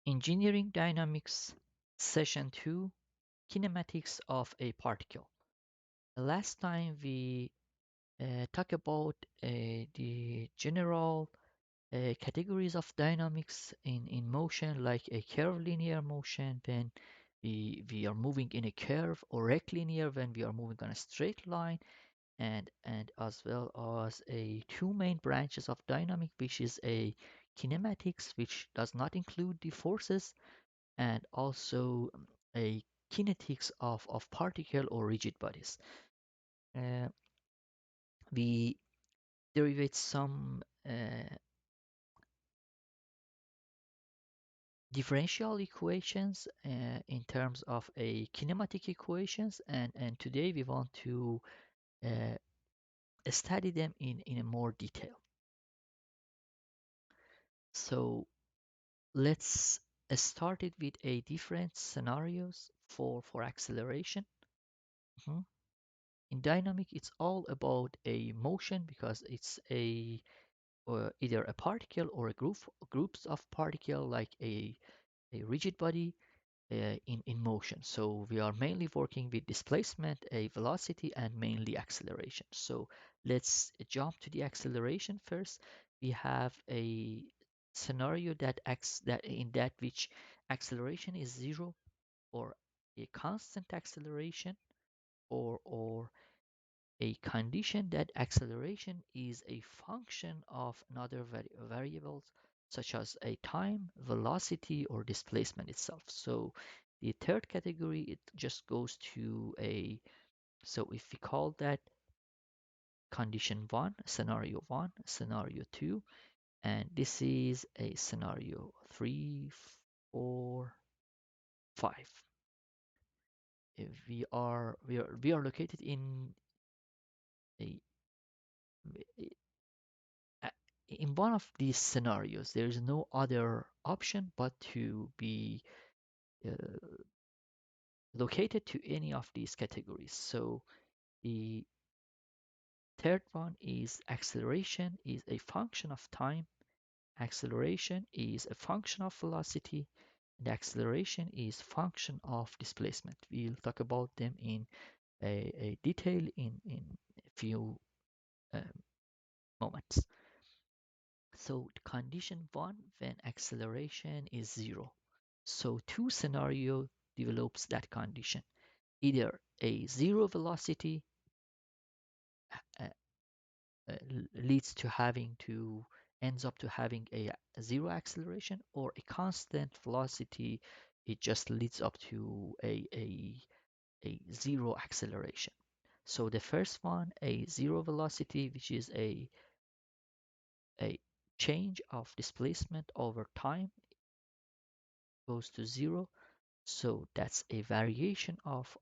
Engineering Dynamics, Session 2, Kinematics of a Particle. Last time we talked about the general categories of dynamics in motion, like a curvilinear motion when we are moving in a curve, or rectilinear when we are moving on a straight line, and as well as a two main branches of dynamic, which is a kinematics, which does not include the forces, and also a kinetics of particle or rigid bodies. Uh, we derivate some differential equations in terms of a kinematic equations, and today we want to uh, study them in a more detail. So let's start it with a different scenarios for acceleration. Mhm. In dynamic, it's all about a motion because it's a either a particle or a groups of particle, like a rigid body in motion. So we are mainly working with displacement, a velocity, and mainly acceleration. So let's jump to the acceleration first. We have a scenario that acts that in that which acceleration is zero, or a constant acceleration, or a condition that acceleration is a function of another variables, such as a time, velocity, or displacement itself. So the third category, it just goes to a, so if we call that condition 1, scenario 1, scenario 2, and this is a scenario 3, 4, 5. If we are located a uh, in one of these scenarios, there is no other option but to be uh, located to any of these categories. So the third one is acceleration is a function of time, acceleration is a function of velocity, and acceleration is function of displacement. We'll talk about them in a detail in a few um, moments. So condition 1, when acceleration is 0. So two scenario develops that condition. Either a zero velocity uh, leads to having to ends up to having a zero acceleration, or a constant velocity, it just leads up to a zero acceleration. So the first one, a zero velocity, which is a change of displacement over time, goes to zero. So that's a variation of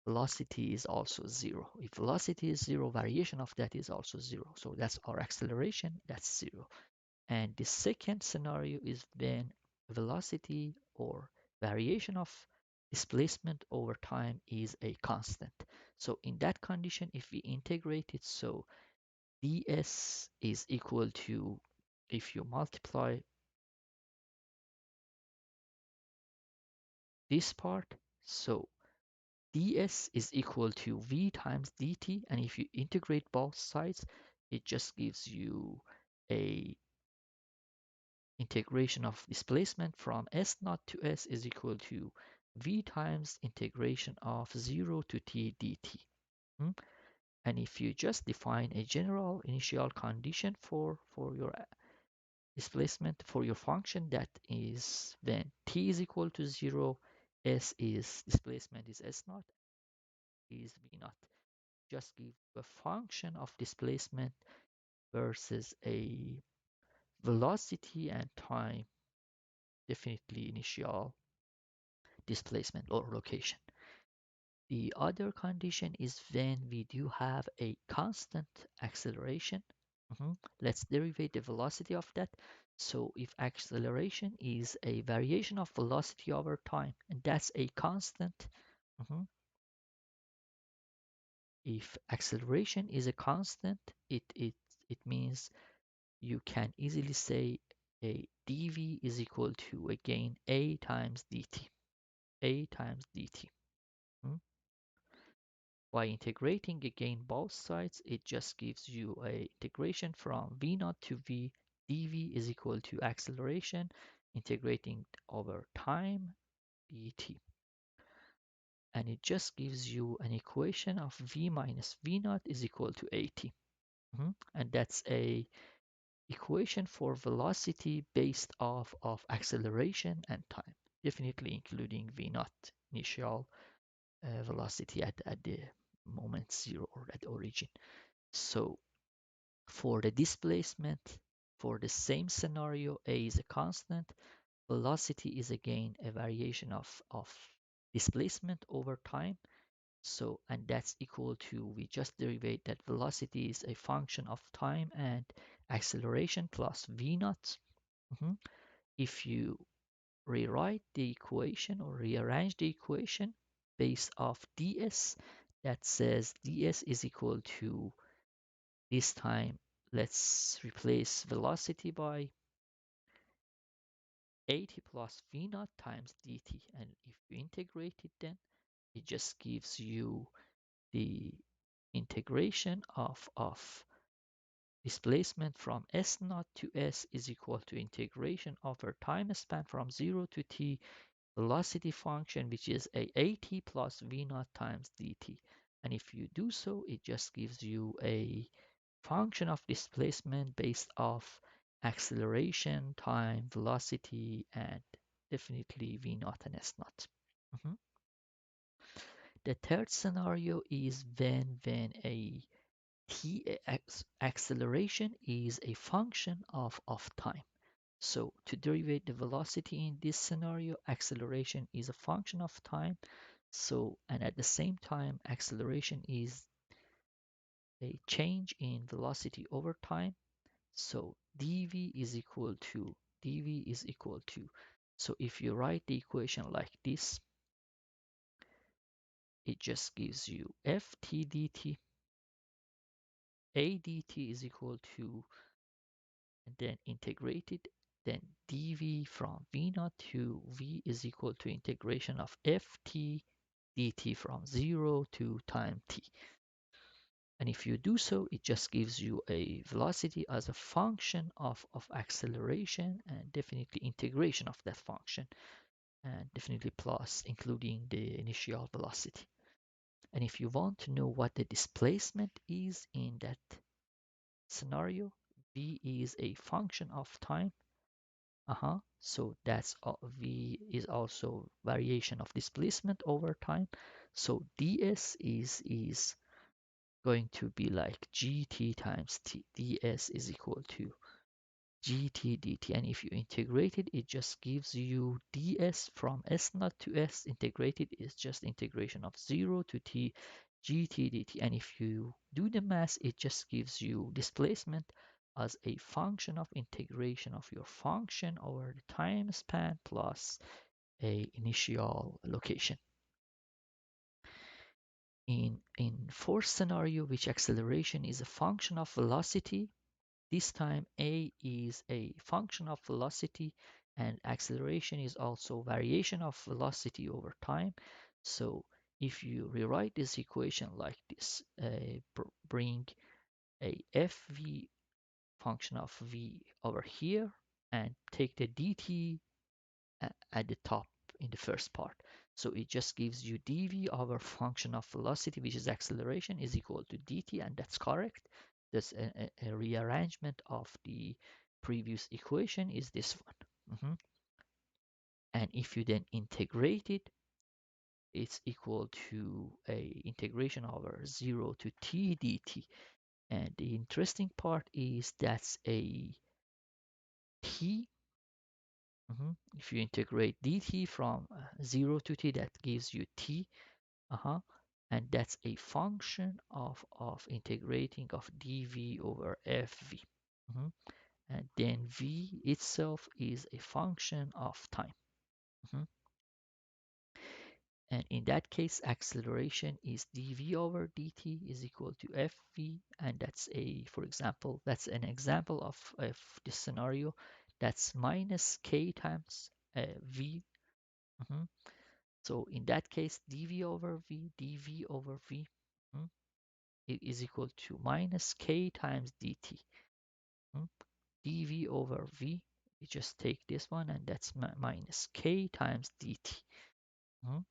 velocity is also zero. If velocity is zero, variation of that is also zero. So that's our acceleration, that's zero. And the second scenario is when velocity or variation of displacement over time is a constant. So in that condition, if we integrate it, so ds is equal to, if you multiply this part, so ds is equal to v times dt, and if you integrate both sides, it just gives you a integration of displacement from s naught to s is equal to v times integration of 0 to t dt. And if you just define a general initial condition for your displacement for your function, that is when t is equal to 0, s is displacement is s naught, is v naught. Just give a function of displacement versus a velocity and time, definitely initial displacement or location. The other condition is when we do have a constant acceleration. Let's derivate the velocity of that. So if acceleration is a variation of velocity over time, and that's a constant, mhm, if acceleration is a constant, it means you can easily say a dv is equal to, again, a times dt. A times dt. Hmm? By integrating again both sides, it just gives you a integration from v naught to v. dv is equal to acceleration integrating over time dt. And it just gives you an equation of v minus v naught is equal to at. And that's a equation for velocity based off of acceleration and time, definitely including v naught initial velocity at the moment zero or at origin. So for the displacement, for the same scenario, a is a constant, velocity is again a variation of displacement over time. So, and that's equal to, we just derivate that velocity is a function of time and acceleration plus v naught. If you rewrite the equation or rearrange the equation based off ds, that says ds is equal to, this time let's replace velocity by at plus v naught times dt. And if you integrate it, then it just gives you the integration of displacement from s naught to s is equal to integration over time span from 0 to t velocity function, which is a at plus v naught times dt. And if you do so, it just gives you a function of displacement based off acceleration, time, velocity, and definitely v naught and s naught. The third scenario is when a acceleration is a function of time. So to derivate the velocity in this scenario, acceleration is a function of time. So, and at the same time, acceleration is a change in velocity over time. So dv is equal to, dv is equal to, so if you write the equation like this, it just gives you ft dt, a dt is equal to, and then integrated, then dv from v naught to v is equal to integration of ft dt from 0 to time t. And if you do so, it just gives you a velocity as a function of acceleration and definitely integration of that function, and definitely plus including the initial velocity. And if you want to know what the displacement is in that scenario, v is a function of time. So that's v is also variation of displacement over time. So ds is going to be like gt times t. ds is equal to gt dt. And if you integrate it, it just gives you ds from s naught to s. Integrated is just integration of 0 to t gt dt. And if you do the math, it just gives you displacement as a function of integration of your function over the time span plus a initial location. In fourth scenario, which acceleration is a function of velocity, this time a is a function of velocity and acceleration is also variation of velocity over time. So if you rewrite this equation like this, bring a fv function of v over here and take the dt at the top in the first part. So it just gives you dv over function of velocity, which is acceleration, is equal to dt, and that's correct. This a rearrangement of the previous equation is this one. And if you then integrate it, it's equal to a integration over 0 to t dt. And the interesting part is that's a t. If you integrate dt from 0 to t, that gives you t. And that's a function of integrating of dv over fv. And then v itself is a function of time. And in that case, acceleration is dv over dt is equal to fv. And that's a, for example, that's an example of this scenario. That's minus k times v. Mhm. So in that case, dv over v, dv over v, mhm, it is equal to minus k times dt. Mhm. dv over v, you just take this one, and that's minus k times dt. Mhm.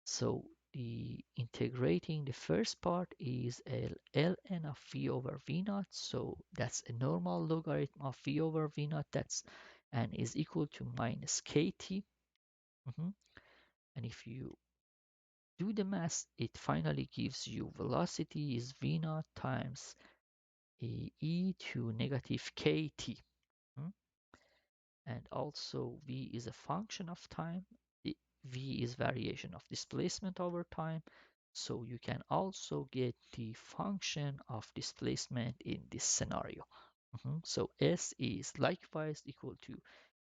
So the integrating the first part is ln of v over v naught. So that's a normal logarithm of v over v naught. That's and is equal to minus kt. Mhm. And if you do the math, it finally gives you velocity is v naught times e to negative kt. Mhm. And also v is a function of time. V is variation of displacement over time. So you can also get the function of displacement in this scenario. So S is likewise equal to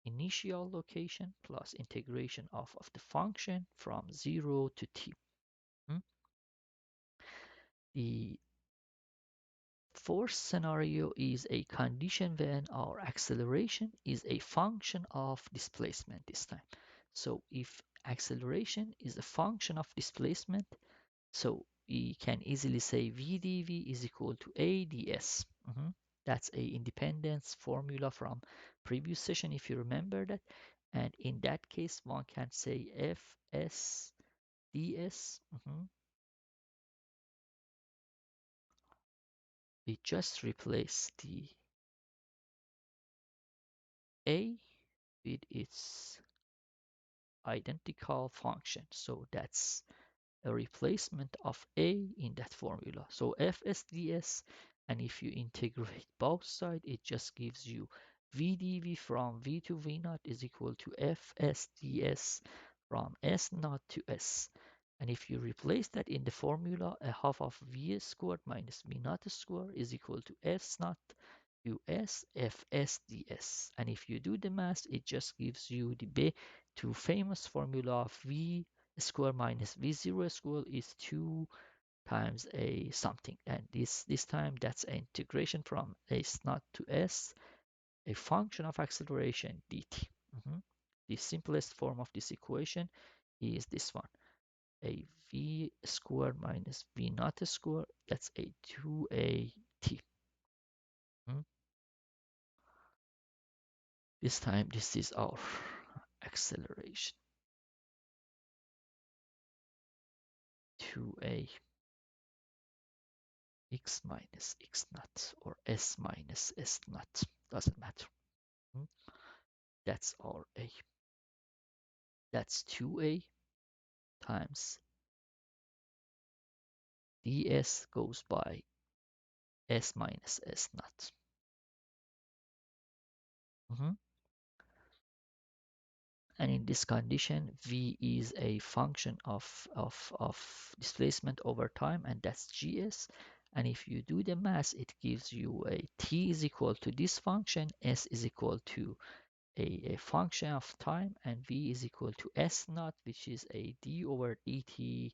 initial location plus integration of the function from 0 to t. Mhm. The fourth scenario is a condition when our acceleration is a function of displacement this time. So if acceleration is a function of displacement, so we can easily say v dv is equal to a ds. That's a independence formula from previous session if you remember that. And in that case, one can say fs ds. We just replace the a with its identical function. So that's a replacement of a in that formula. So fsds, and if you integrate both sides, it just gives you v dv from v to v naught is equal to fsds from s naught to s. And if you replace that in the formula, a half of v squared minus v naught squared is equal to s naught us fsds. And if you do the math, it just gives you the two famous formula of v square minus v0 square is 2 times a something. And this time that's an integration from s naught to s, a function of acceleration dt. The simplest form of this equation is this one, a v squared minus v naught squared, that's a 2a t. This time, this is our acceleration, 2a x minus x naught or s minus s naught, doesn't matter. Hmm? That's our a. That's 2a times ds goes by s minus s naught. Mhm. And in this condition, v is a function of displacement over time, and that's gs. And if you do the math, it gives you a t is equal to this function, s is equal to a function of time, and v is equal to s naught, which is a d over dt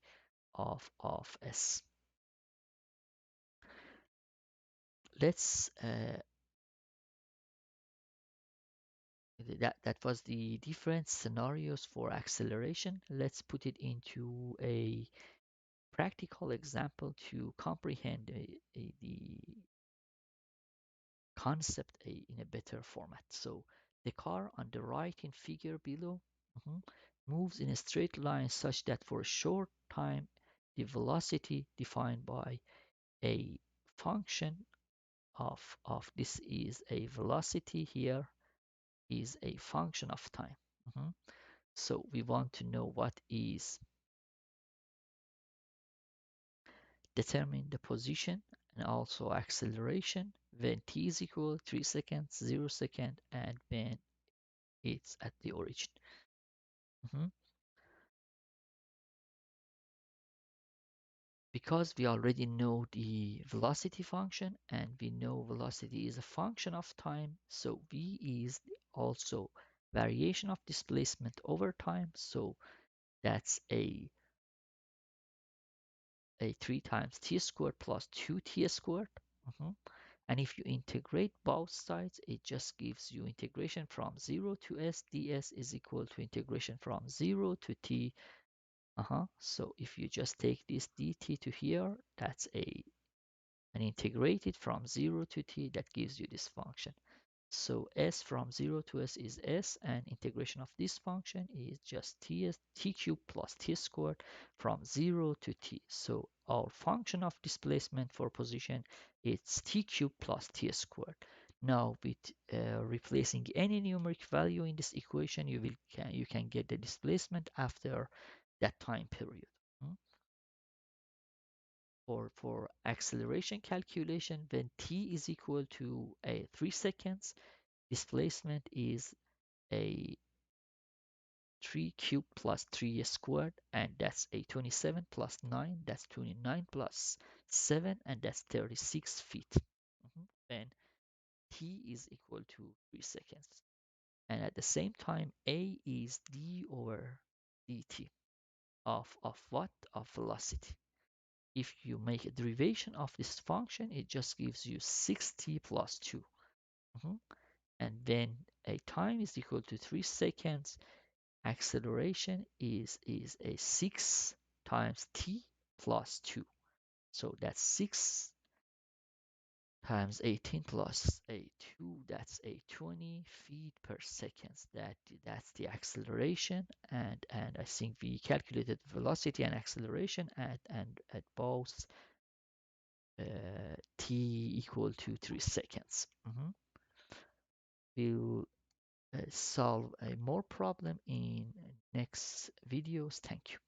of s. Let's that was the different scenarios for acceleration. Let's put it into a practical example to comprehend the concept in a better format. So the car on the right in figure below mhm, moves in a straight line such that for a short time the velocity defined by a function of this is a velocity here is a function of time. Mhm. So we want to know what is determine the position and also acceleration when t is equal 3 seconds, 0 second, and when it's at the origin. Mhm. Because we already know the velocity function and we know velocity is a function of time, so v is also variation of displacement over time. So that's a 3 times t squared plus 2t squared. Mhm. And if you integrate both sides, it just gives you integration from 0 to s ds is equal to integration from 0 to t. So if you just take this dt to here, that's and integrate it from 0 to t, that gives you this function. So s from 0 to s is s, and integration of this function is just t cubed plus t squared from 0 to t. So our function of displacement for position is t cubed plus t squared. Now with replacing any numeric value in this equation, you can get the displacement after that time period. Hmm? For acceleration calculation, when t is equal to 3 seconds, displacement is a 3 cubed plus 3 squared, and that's a 27 plus 9, that's 29 plus 7, and that's 36 feet. When t is equal to 3 seconds. And at the same time, a is d over dt of what? Of velocity. If you make a derivation of this function, it just gives you 6t plus 2. And then a time is equal to 3 seconds, acceleration is a 6 times t plus 2. So that's 6 times 18 plus a 2, that's a 20 feet per second. That's the acceleration, and I think we calculated velocity and acceleration at both t equal to 3 seconds. We'll solve a more problem in next videos. Thank you.